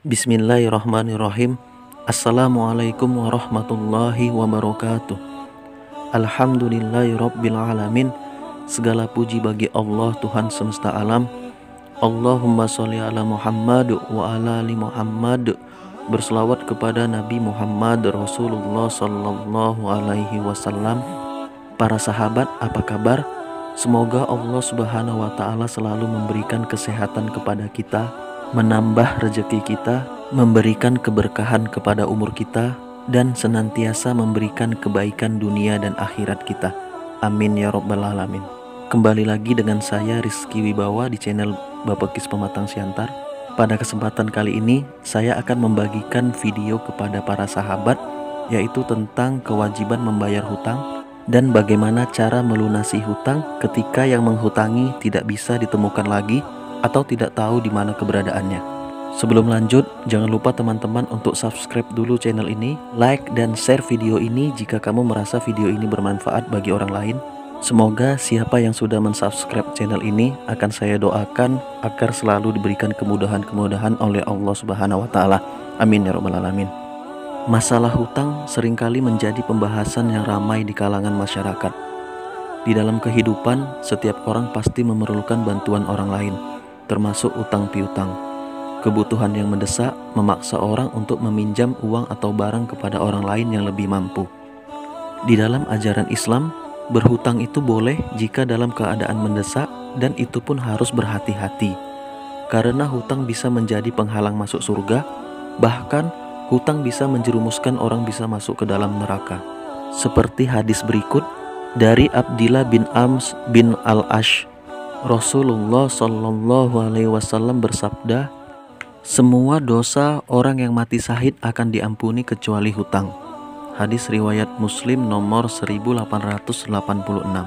Bismillahirrahmanirrahim. Assalamualaikum warahmatullahi wabarakatuh. Alhamdulillahirabbil alamin. Segala puji bagi Allah, Tuhan semesta alam. Allahumma sholli ala Muhammad wa ala ali Muhammad. Berselawat kepada Nabi Muhammad Rasulullah sallallahu alaihi wasallam. Para sahabat, apa kabar? Semoga Allah Subhanahu wa taala selalu memberikan kesehatan kepada kita, menambah rezeki kita, memberikan keberkahan kepada umur kita, dan senantiasa memberikan kebaikan dunia dan akhirat kita. Amin ya rabbal alamin. Kembali lagi dengan saya Rizky Wibawa di channel Bapekis Pematang Siantar. Pada kesempatan kali ini saya akan membagikan video kepada para sahabat, yaitu tentang kewajiban membayar hutang dan bagaimana cara melunasi hutang ketika yang menghutangi tidak bisa ditemukan lagi atau tidak tahu di mana keberadaannya. Sebelum lanjut, jangan lupa teman-teman untuk subscribe dulu channel ini, like dan share video ini jika kamu merasa video ini bermanfaat bagi orang lain. Semoga siapa yang sudah mensubscribe channel ini akan saya doakan agar selalu diberikan kemudahan-kemudahan oleh Allah Subhanahu wa taala. Amin ya rabbal alamin. Masalah hutang seringkali menjadi pembahasan yang ramai di kalangan masyarakat. Di dalam kehidupan, setiap orang pasti memerlukan bantuan orang lain, termasuk utang piutang. Kebutuhan yang mendesak memaksa orang untuk meminjam uang atau barang kepada orang lain yang lebih mampu. Di dalam ajaran Islam, berhutang itu boleh jika dalam keadaan mendesak, dan itu pun harus berhati-hati. Karena hutang bisa menjadi penghalang masuk surga, bahkan hutang bisa menjerumuskan orang bisa masuk ke dalam neraka. Seperti hadis berikut dari Abdillah bin Ams bin Al-Ash. Rasulullah Shallallahu alaihi wasallam bersabda, "Semua dosa orang yang mati syahid akan diampuni kecuali hutang." Hadis riwayat Muslim nomor 1886.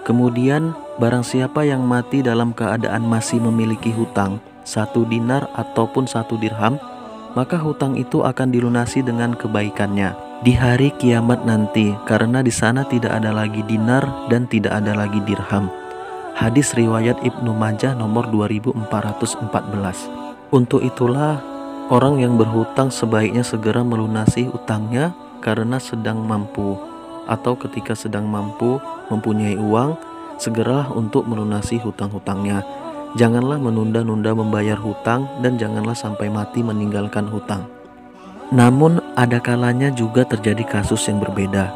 Kemudian, barang siapa yang mati dalam keadaan masih memiliki hutang 1 dinar ataupun 1 dirham, maka hutang itu akan dilunasi dengan kebaikannya di hari kiamat nanti, karena di sana tidak ada lagi dinar dan tidak ada lagi dirham. Hadis riwayat Ibnu Majah nomor 2414. Untuk itulah orang yang berhutang sebaiknya segera melunasi hutangnya karena sedang mampu, atau ketika sedang mampu mempunyai uang, segeralah untuk melunasi hutang-hutangnya. Janganlah menunda-nunda membayar hutang dan janganlah sampai mati meninggalkan hutang. Namun ada kalanya juga terjadi kasus yang berbeda.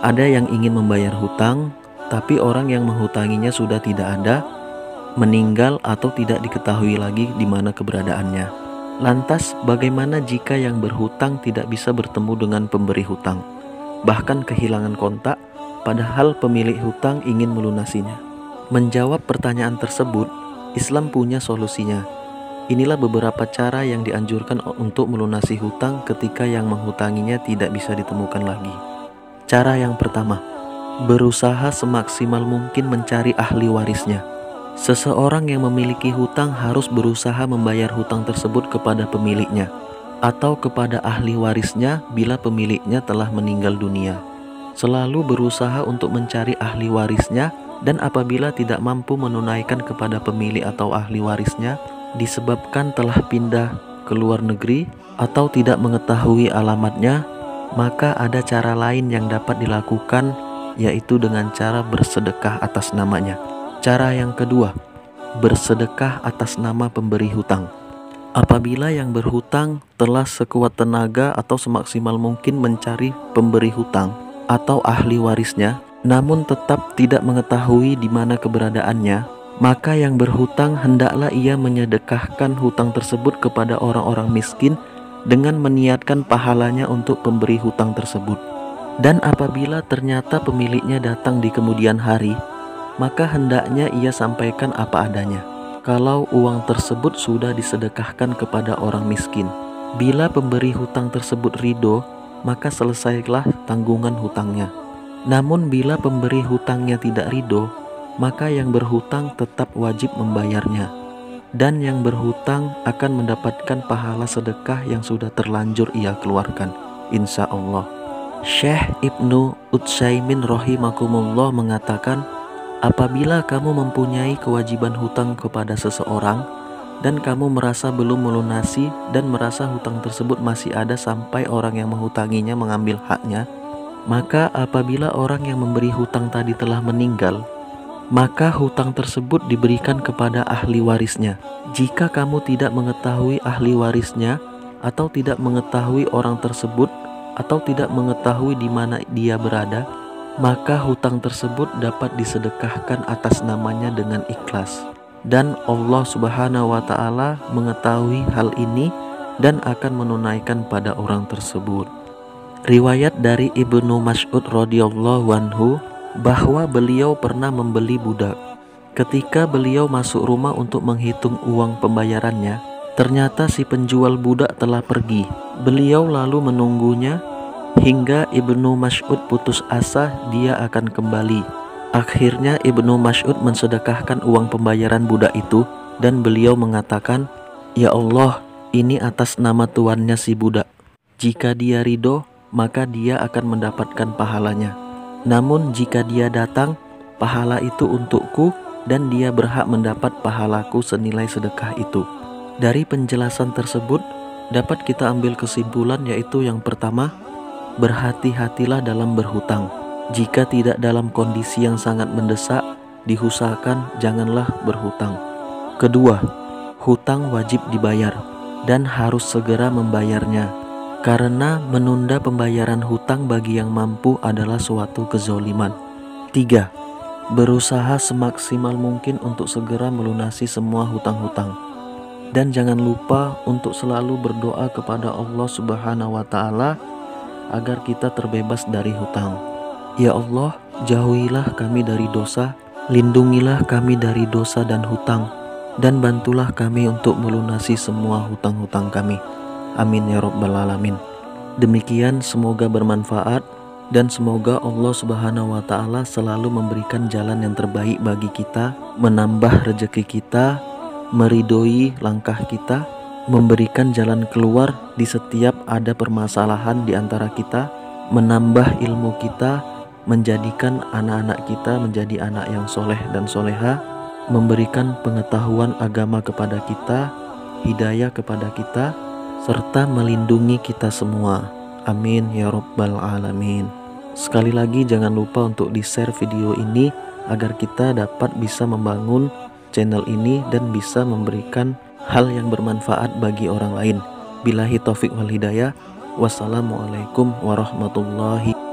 Ada yang ingin membayar hutang, tapi orang yang menghutanginya sudah tidak ada, meninggal atau tidak diketahui lagi di mana keberadaannya. Lantas bagaimana jika yang berhutang tidak bisa bertemu dengan pemberi hutang, bahkan kehilangan kontak, padahal pemilik hutang ingin melunasinya? Menjawab pertanyaan tersebut, Islam punya solusinya. Inilah beberapa cara yang dianjurkan untuk melunasi hutang ketika yang menghutanginya tidak bisa ditemukan lagi. Cara yang pertama, berusaha semaksimal mungkin mencari ahli warisnya. Seseorang yang memiliki hutang harus berusaha membayar hutang tersebut kepada pemiliknya atau kepada ahli warisnya bila pemiliknya telah meninggal dunia. Selalu berusaha untuk mencari ahli warisnya, dan apabila tidak mampu menunaikan kepada pemilik atau ahli warisnya disebabkan telah pindah ke luar negeri atau tidak mengetahui alamatnya, maka ada cara lain yang dapat dilakukan, yaitu dengan cara bersedekah atas namanya. Cara yang kedua, bersedekah atas nama pemberi hutang. Apabila yang berhutang telah sekuat tenaga atau semaksimal mungkin mencari pemberi hutang atau ahli warisnya, namun tetap tidak mengetahui di mana keberadaannya, maka yang berhutang hendaklah ia menyedekahkan hutang tersebut kepada orang-orang miskin dengan meniatkan pahalanya untuk pemberi hutang tersebut. Dan apabila ternyata pemiliknya datang di kemudian hari, maka hendaknya ia sampaikan apa adanya. Kalau uang tersebut sudah disedekahkan kepada orang miskin, bila pemberi hutang tersebut ridho, maka selesailah tanggungan hutangnya. Namun bila pemberi hutangnya tidak ridho, maka yang berhutang tetap wajib membayarnya, dan yang berhutang akan mendapatkan pahala sedekah yang sudah terlanjur ia keluarkan, insya Allah. Syekh Ibnu Utsaimin rahimakumullah mengatakan, apabila kamu mempunyai kewajiban hutang kepada seseorang, dan kamu merasa belum melunasi dan merasa hutang tersebut masih ada sampai orang yang menghutanginya mengambil haknya, maka apabila orang yang memberi hutang tadi telah meninggal, maka hutang tersebut diberikan kepada ahli warisnya. Jika kamu tidak mengetahui ahli warisnya atau tidak mengetahui orang tersebut atau tidak mengetahui di mana dia berada, maka hutang tersebut dapat disedekahkan atas namanya dengan ikhlas. Dan Allah Subhanahu wa Ta'ala mengetahui hal ini dan akan menunaikan pada orang tersebut. Riwayat dari Ibnu Mas'ud radhiyallahu anhu bahwa beliau pernah membeli budak. Ketika beliau masuk rumah untuk menghitung uang pembayarannya, ternyata si penjual budak telah pergi. Beliau lalu menunggunya hingga Ibnu Mas'ud putus asa dia akan kembali. Akhirnya Ibnu Mas'ud mensedekahkan uang pembayaran budak itu dan beliau mengatakan, "Ya Allah, ini atas nama tuannya si budak. Jika dia ridho, maka dia akan mendapatkan pahalanya. Namun jika dia datang, pahala itu untukku dan dia berhak mendapat pahalaku senilai sedekah itu." Dari penjelasan tersebut dapat kita ambil kesimpulan, yaitu yang pertama, berhati-hatilah dalam berhutang. Jika tidak dalam kondisi yang sangat mendesak, diusahakan janganlah berhutang. Kedua, hutang wajib dibayar dan harus segera membayarnya, karena menunda pembayaran hutang bagi yang mampu adalah suatu kezoliman. Tiga, berusaha semaksimal mungkin untuk segera melunasi semua hutang-hutang. Dan jangan lupa untuk selalu berdoa kepada Allah Subhanahu wa Ta'ala agar kita terbebas dari hutang. Ya Allah, jauhilah kami dari dosa, lindungilah kami dari dosa dan hutang, dan bantulah kami untuk melunasi semua hutang-hutang kami. Amin ya Rabbal Alamin. Demikian, semoga bermanfaat dan semoga Allah Subhanahu wa Ta'ala selalu memberikan jalan yang terbaik bagi kita, menambah rezeki kita, meridhoi langkah kita, memberikan jalan keluar di setiap ada permasalahan di antara kita, menambah ilmu kita, menjadikan anak-anak kita menjadi anak yang soleh dan soleha, memberikan pengetahuan agama kepada kita, hidayah kepada kita, serta melindungi kita semua. Amin ya Rabbal Alamin. Sekali lagi jangan lupa untuk di-share video ini agar kita dapat bisa membangun channel ini dan bisa memberikan hal yang bermanfaat bagi orang lain. Billahi taufik wal hidayah. Wassalamualaikum warahmatullahi wabarakatuh.